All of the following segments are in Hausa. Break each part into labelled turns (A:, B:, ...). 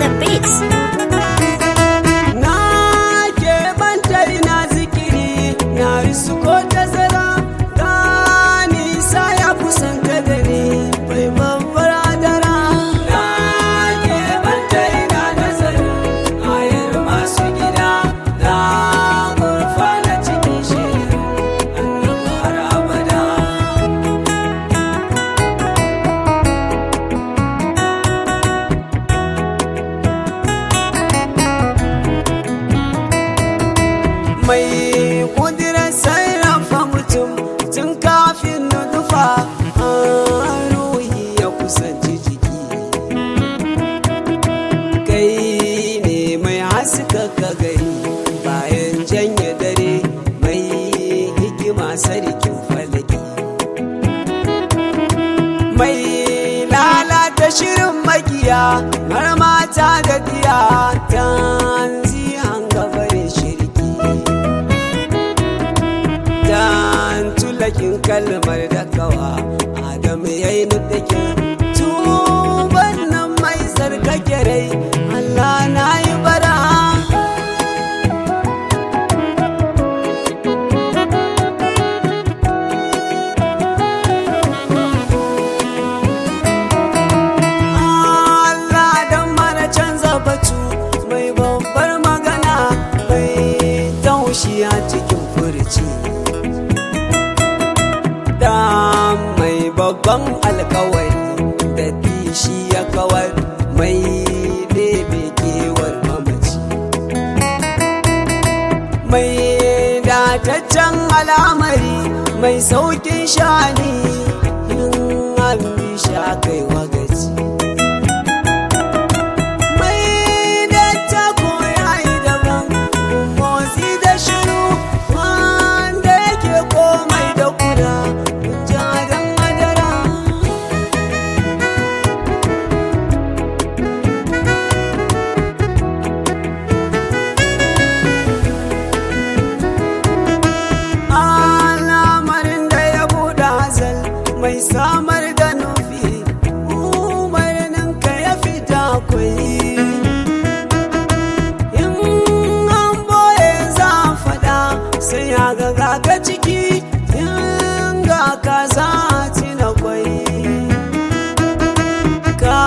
A: the beats.
B: Na keɓanta ina zikiri na risko tazara ta nisa ya kusanta da ni bai babbar adara. Na keɓanta ina nazari ayar masu gida na gurfana cikin shirin annabi har abada. Mai kudirar sarrafa mutum tun kafin nufa ruhi ya kusanci jiki. Kai ne mai haskaka gari bayan janye dare mai hikima sarkin falaki. Mai lalata shirin makiya har mata da diya ta zihan gabarin shirki. Dan tulakin kalmar da kawa Adam ya yi nudakin tuban nan mai tsarkake rai Allah na yi bara. Allah don mana canza batu mai babbar magana mai taushi a cikin furci. Da mai babban alkawari da shi ya kawar mai ɗebe kewar mamaci. Mai dataccen al'amari mai saukin shani in an bi sha kai wagaci. Mai datta ko yayi daban motsi da shiru wanda yake komai da kula. Mai samar da nufi umarnin ka ya fita kwai. In an boye za a fada sai ya ga ka ciki in ga ka za a ci na kwai. Ka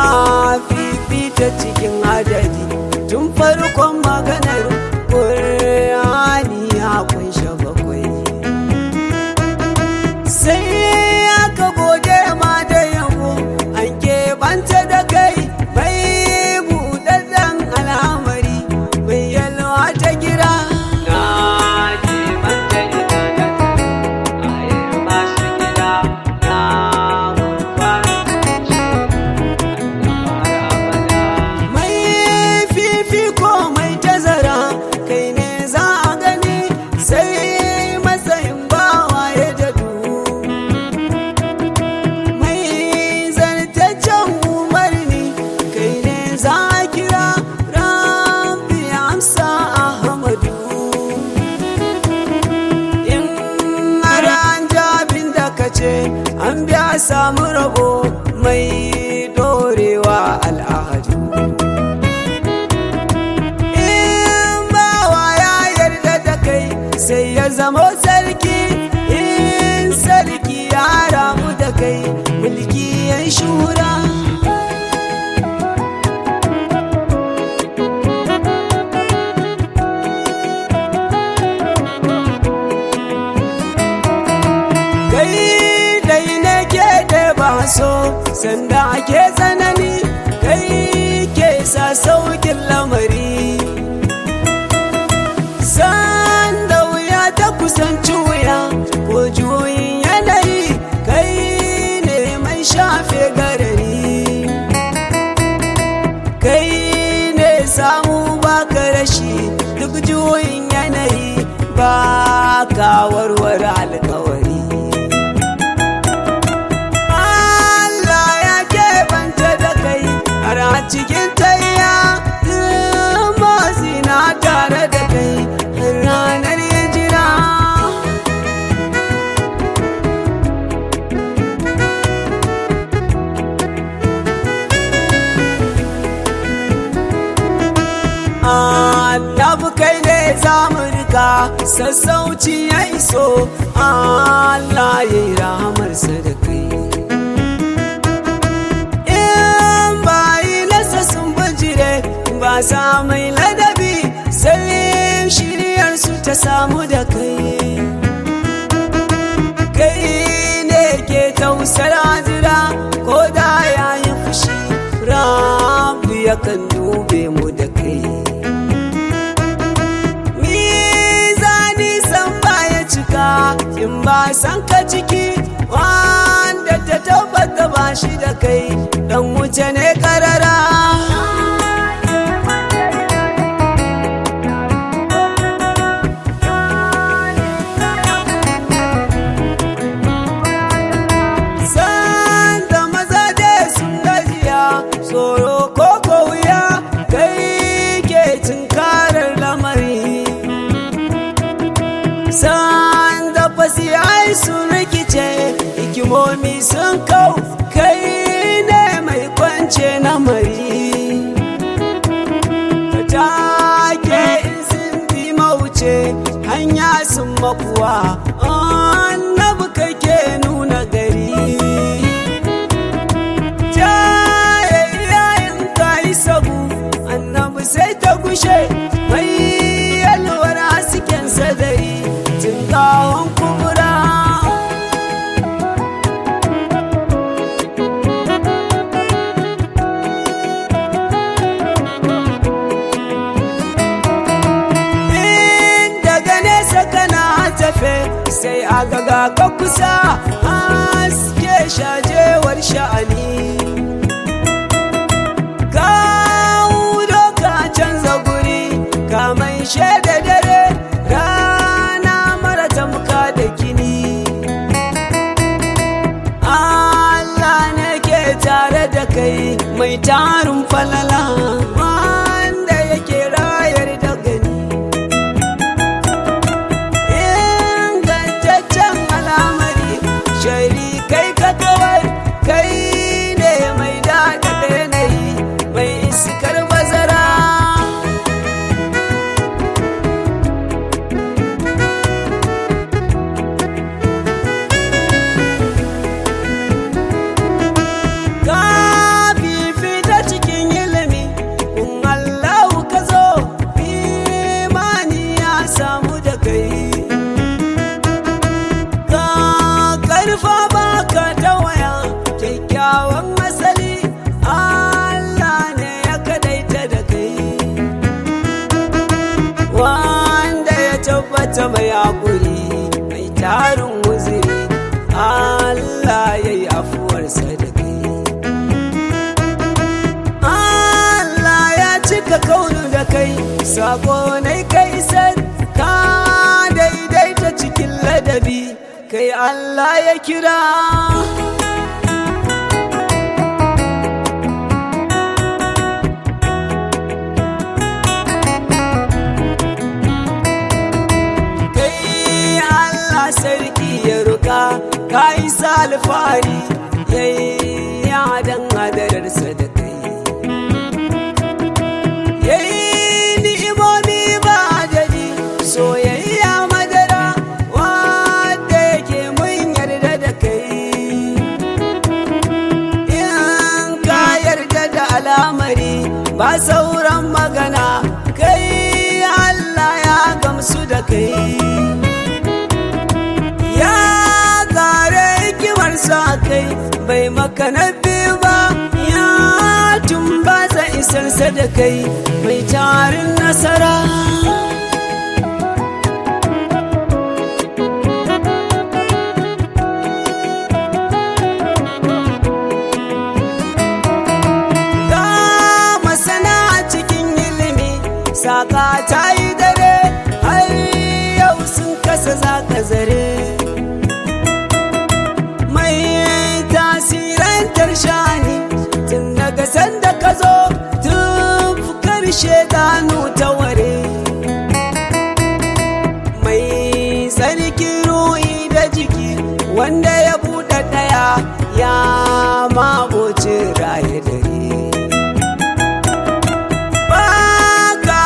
B: fifita cikin adadi tun farkon maganar ƙur'ani ya kunshe bakwai. Sai aka gode ma da yabo an keɓanta da kai mai buɗaɗɗen al'amari mai yalwa ta gira. Na keɓanta ina da kai ayar masu gida na gurfana cikin shirin annabi har abada. Mai fifiko mai tazara kai ne za a gani sai matsayin bawa ya dadu. An biya samu rabo mai dorewa al'adu. In bawa ya yarda da kai sai ya zama sarki. In sarki ya ramu da kai mulki ya shura. So sanda ake tsanani kai ke sa saukin lamari. Sanda wuya ta kusanci wuya ko juyin yanayi kai ne mai shafe garari. Kai ne samu baka rashi duk juyin yanayi ba ka warware alkawari. A cikin tayya motsi na tare da kai ranar ya jira. annabi kai ne zamu rika sassauci ya iso Allah ya yi rahamarsa da kai in bayi nasa sun bijire ba sa mai ladabi sai shiryarsu ta samu da kai kai ne ke tausara jira ko da yayin fushi Rabbi yakan dube mu da kai mizani san baya cika in ba san ka ciki wanda ta tabbata ba shi da kai dan wuce ne karara tsoro ko wuya kai ke tunkarar lamari san da fasiyai sun rikice hikimomi sun kau kai ne mai kwance na mari take in sun bi mauce hanya sun makuwa annabi kake nuna gari sabu annabi sai ta gushe mai yalwar hasken sadari tun kawon kubura daga nesa kana tafe sai agaga ka kusa haske shajewar sha'ani kamai shaida dare rana mara tamka da kini Allah ne ke tare da kai mai tarin falala wanda yake rayar da gani ingantaccen al'amari shari kai ka kawai kai ne mai daɗa yanayi mai iskar bazara ta mai haƙuri mai tarin wuziri Allah ya yi afuwarsa da kai Allah ya cika kaunu da kai sako ne kai san ka daidaita cikin ladabi kai Allah ya kira sarki ya ruka ka isa alfahari yayi yadan hadararsa da kai yayi ni'imomi ba adadi soyayya madara wanda yake mun yarda da kai in ka yarda da al'amari ba sauran magana kai Allah ya gamsu da kai sa kai bai maka na biyu ba ya tumbaza isarsa da kai mai tarin nasara ga masana cikin ilimi saka ta yi dare har yau sun kasa zaka zare tasirantar shani tun daga sanda ka zo tun karshe danu ta ware mai tsarki ruhi da jiki wanda ya buɗe ɗaya ya maboce raye dare ba ka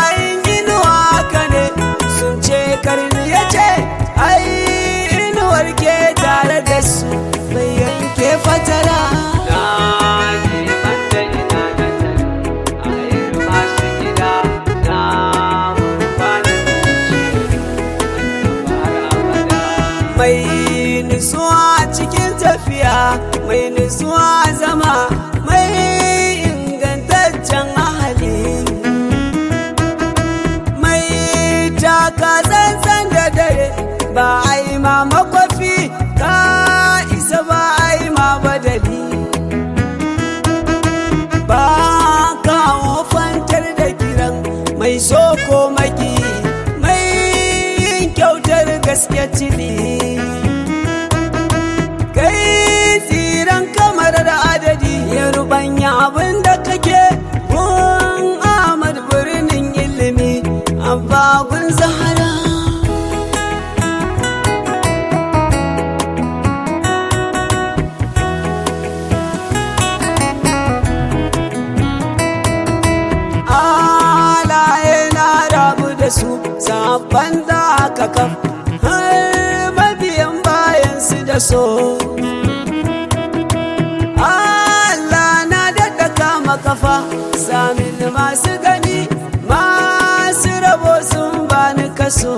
B: mai nutsuwa zama mai ingantaccen ahali, mai taka tsantsan da dare ba a yi ma makwafi ka isa ba a yi ma badali, ba kawo fantar da kiran mai so ko maki mai yin kyautar gaske cili, kai tsiran kamar da adadi ya rubanya abin da kake gun Ahmad birnin ilimi abba gun Zahra. Su sabon da aka kaf har mabiyan bayansu da so Allah na daɗa kama kafa samin masu gani masu rabo sun bani kaso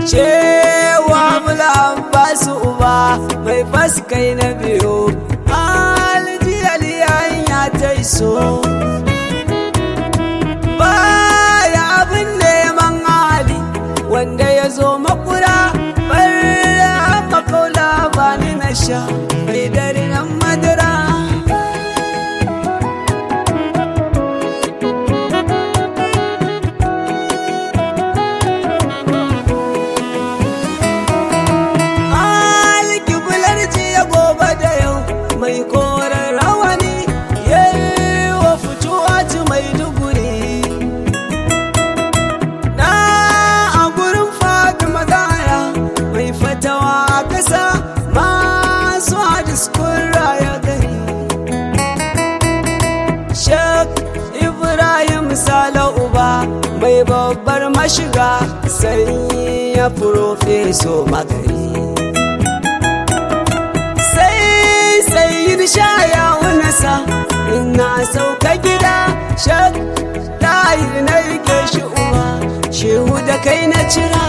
B: cewa bula basu uba mai faskai na biyu aljiyaliyayin ya taiso wanda ya zo makura barra makaula ba ni na sha mai dare nan madara alkibular jiya gobe da yau mai koren rawani yawa fitowa ci mai duguri fatawa kasa masu hadis kurra ya gari Sheikh Ibrahim Sala uba mai babbar mashiga sai ya profeso magari sai shaya wunasa ina sauka gida Sheikh Tahir na rike shi uba shehu da kai na cira